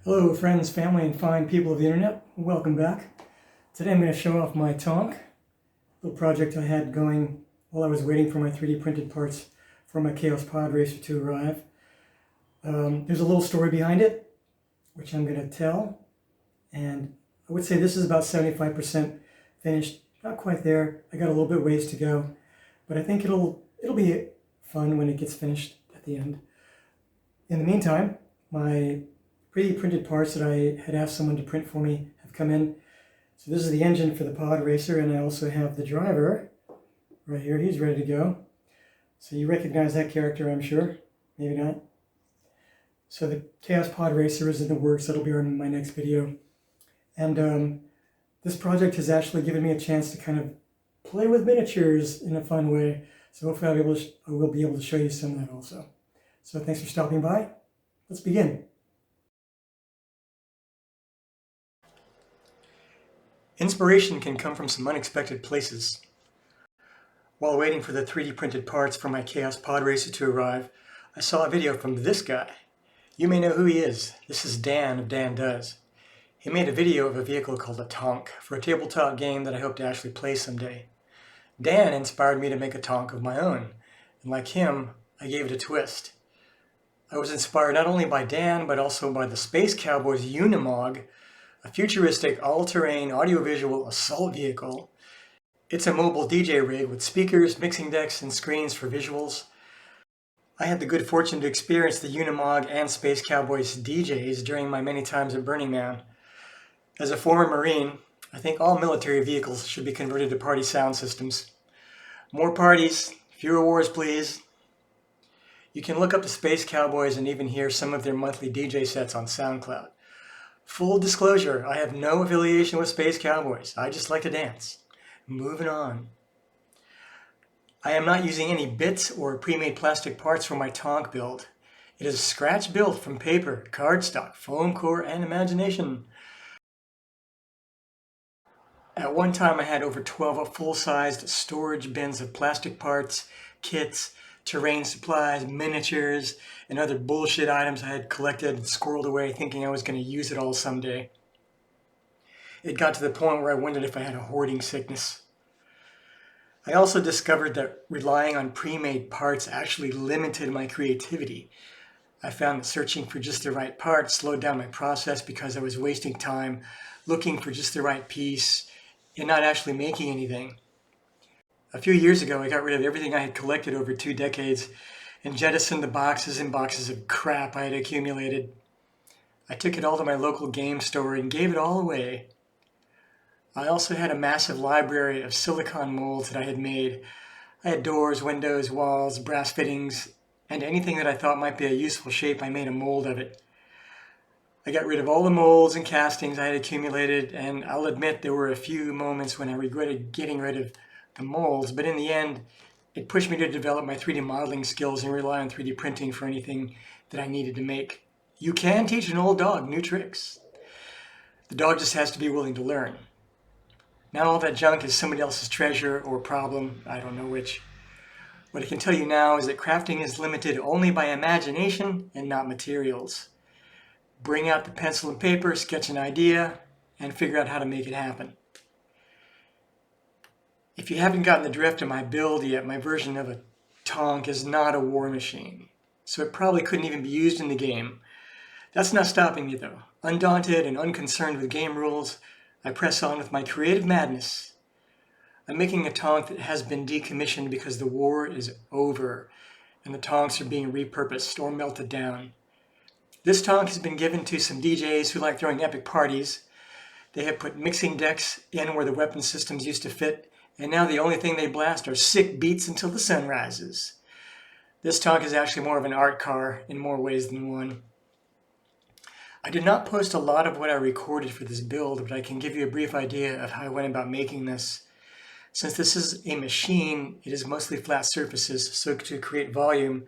Hello friends, family, and fine people of the internet. Welcome back. Today I'm going to show off my Tonk, little project I had going while I was waiting for my 3D printed parts for my Chaos Pod Racer to arrive. There's a little story behind it, which I'm going to tell. And I would say this is about 75% finished. Not quite there. I got a little bit ways to go. But I think it'll be fun when it gets finished at the end. In the meantime, my 3D printed parts that I had asked someone to print for me have come in. So this is the engine for the pod racer, and I also have the driver right here. He's ready to go. So you recognize that character, I'm sure. Maybe not. So the Chaos Pod Racer is in the works. That'll be in my next video. And this project has actually given me a chance to kind of play with miniatures in a fun way. So hopefully I will be able to show you some of that also. So thanks for stopping by. Let's begin. Inspiration can come from some unexpected places. While waiting for the 3D printed parts for my Chaos Pod Racer to arrive, I saw a video from this guy. You may know who he is. This is Dan of Dan Does. He made a video of a vehicle called a Tonk for a tabletop game that I hope to actually play someday. Dan inspired me to make a Tonk of my own, and like him, I gave it a twist. I was inspired not only by Dan, but also by the Space Cowboys Unimog, a futuristic all-terrain audiovisual assault vehicle. It's a mobile DJ rig with speakers, mixing decks, and screens for visuals. I had the good fortune to experience the Unimog and Space Cowboys DJs during my many times at Burning Man. As a former Marine, I think all military vehicles should be converted to party sound systems. More parties, fewer wars, please. You can look up the Space Cowboys and even hear some of their monthly DJ sets on SoundCloud. Full disclosure, I have no affiliation with Space Cowboys. I just like to dance. Moving on. I am not using any bits or pre-made plastic parts for my Tonk build. It is scratch built from paper, cardstock, foam core, and imagination. At one time I had over 12 full-sized storage bins of plastic parts, kits, terrain supplies, miniatures, and other bullshit items I had collected and squirreled away thinking I was going to use it all someday. It got to the point where I wondered if I had a hoarding sickness. I also discovered that relying on pre-made parts actually limited my creativity. I found that searching for just the right part slowed down my process because I was wasting time looking for just the right piece and not actually making anything. A few years ago, I got rid of everything I had collected over 2 decades and jettisoned the boxes and boxes of crap I had accumulated. I took it all to my local game store and gave it all away. I also had a massive library of silicone molds that I had made. I had doors, windows, walls, brass fittings, and anything that I thought might be a useful shape, I made a mold of it. I got rid of all the molds and castings I had accumulated, and I'll admit there were a few moments when I regretted getting rid of the molds, but in the end, it pushed me to develop my 3D modeling skills and rely on 3D printing for anything that I needed to make. You can teach an old dog new tricks. The dog just has to be willing to learn. Now all that junk is somebody else's treasure or problem, I don't know which. What I can tell you now is that crafting is limited only by imagination and not materials. Bring out the pencil and paper, sketch an idea, and figure out how to make it happen. If you haven't gotten the drift of my build yet, my version of a Tonk is not a war machine, so it probably couldn't even be used in the game. That's not stopping me though. Undaunted and unconcerned with game rules, I press on with my creative madness. I'm making a Tonk that has been decommissioned because the war is over and the Tonks are being repurposed or melted down. This Tonk has been given to some DJs who like throwing epic parties. They have put mixing decks in where the weapon systems used to fit, and now the only thing they blast are sick beats until the sun rises. This Tonk is actually more of an art car in more ways than one. I did not post a lot of what I recorded for this build, but I can give you a brief idea of how I went about making this. Since this is a machine, it is mostly flat surfaces, so to create volume,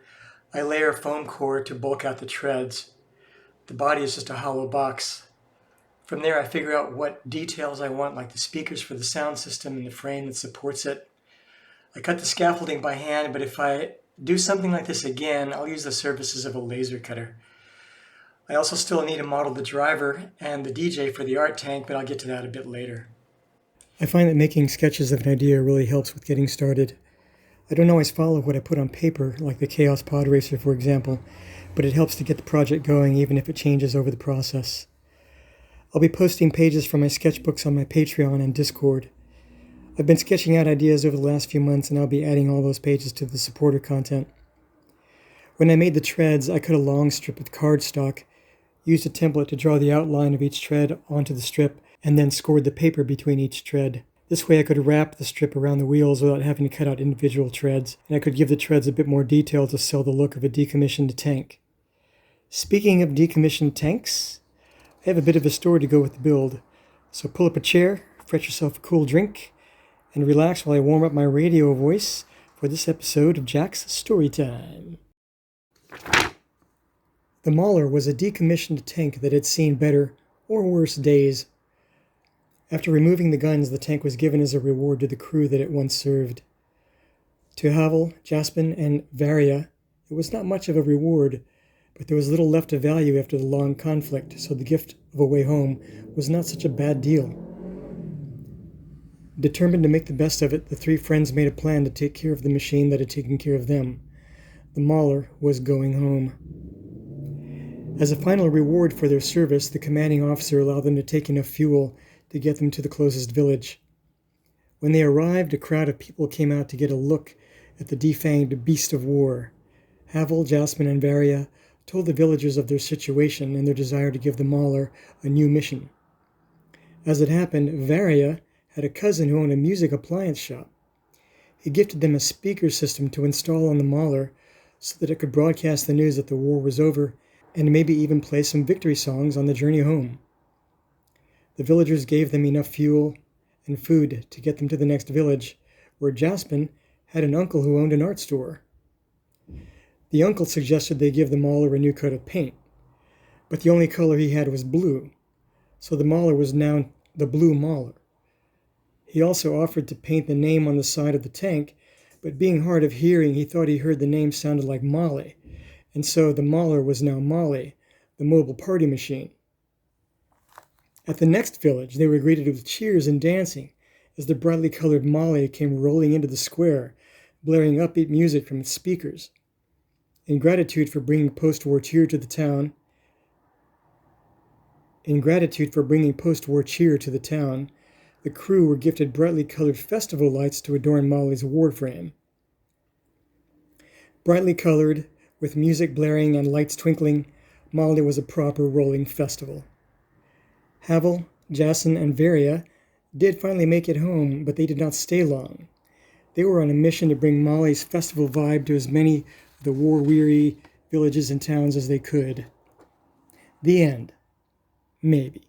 I layer foam core to bulk out the treads. The body is just a hollow box. From there, I figure out what details I want, like the speakers for the sound system and the frame that supports it. I cut the scaffolding by hand, but if I do something like this again, I'll use the surfaces of a laser cutter. I also still need to model the driver and the DJ for the art tank, but I'll get to that a bit later. I find that making sketches of an idea really helps with getting started. I don't always follow what I put on paper, like the Chaos Pod Racer, for example, but it helps to get the project going even if it changes over the process. I'll be posting pages from my sketchbooks on my Patreon and Discord. I've been sketching out ideas over the last few months, and I'll be adding all those pages to the supporter content. When I made the treads, I cut a long strip of cardstock, used a template to draw the outline of each tread onto the strip, and then scored the paper between each tread. This way I could wrap the strip around the wheels without having to cut out individual treads, and I could give the treads a bit more detail to sell the look of a decommissioned tank. Speaking of decommissioned tanks, I have a bit of a story to go with the build, so pull up a chair, fetch yourself a cool drink, and relax while I warm up my radio voice for this episode of Jax Story Time. The Mauler was a decommissioned tank that had seen better or worse days. After removing the guns, the tank was given as a reward to the crew that it once served. To Havel, Jaspin, and Varia, it was not much of a reward, but there was little left of value after the long conflict, so the gift of a way home was not such a bad deal. Determined to make the best of it, the three friends made a plan to take care of the machine that had taken care of them. The Mauler was going home. As a final reward for their service, the commanding officer allowed them to take enough fuel to get them to the closest village. When they arrived, a crowd of people came out to get a look at the defanged beast of war. Havel, Jaspin, and Varia told the villagers of their situation and their desire to give the Mauler a new mission. As it happened, Varia had a cousin who owned a music appliance shop. He gifted them a speaker system to install on the Mauler so that it could broadcast the news that the war was over and maybe even play some victory songs on the journey home. The villagers gave them enough fuel and food to get them to the next village, where Jaspin had an uncle who owned an art store. The uncle suggested they give the Mauler a new coat of paint, but the only color he had was blue, so the Mauler was now the Blue Mauler. He also offered to paint the name on the side of the tank, but being hard of hearing, he thought he heard the name sounded like Molly, and so the Mauler was now Molly, the mobile party machine. At the next village, they were greeted with cheers and dancing as the brightly colored Molly came rolling into the square, blaring upbeat music from its speakers. In gratitude for bringing post-war cheer to the town, the crew were gifted brightly colored festival lights to adorn Molly's war frame. Brightly colored, with music blaring and lights twinkling, Molly was a proper rolling festival. Havel, Jason, and Varia did finally make it home, but they did not stay long. They were on a mission to bring Molly's festival vibe to as many of the war-weary villages and towns as they could. The end. Maybe.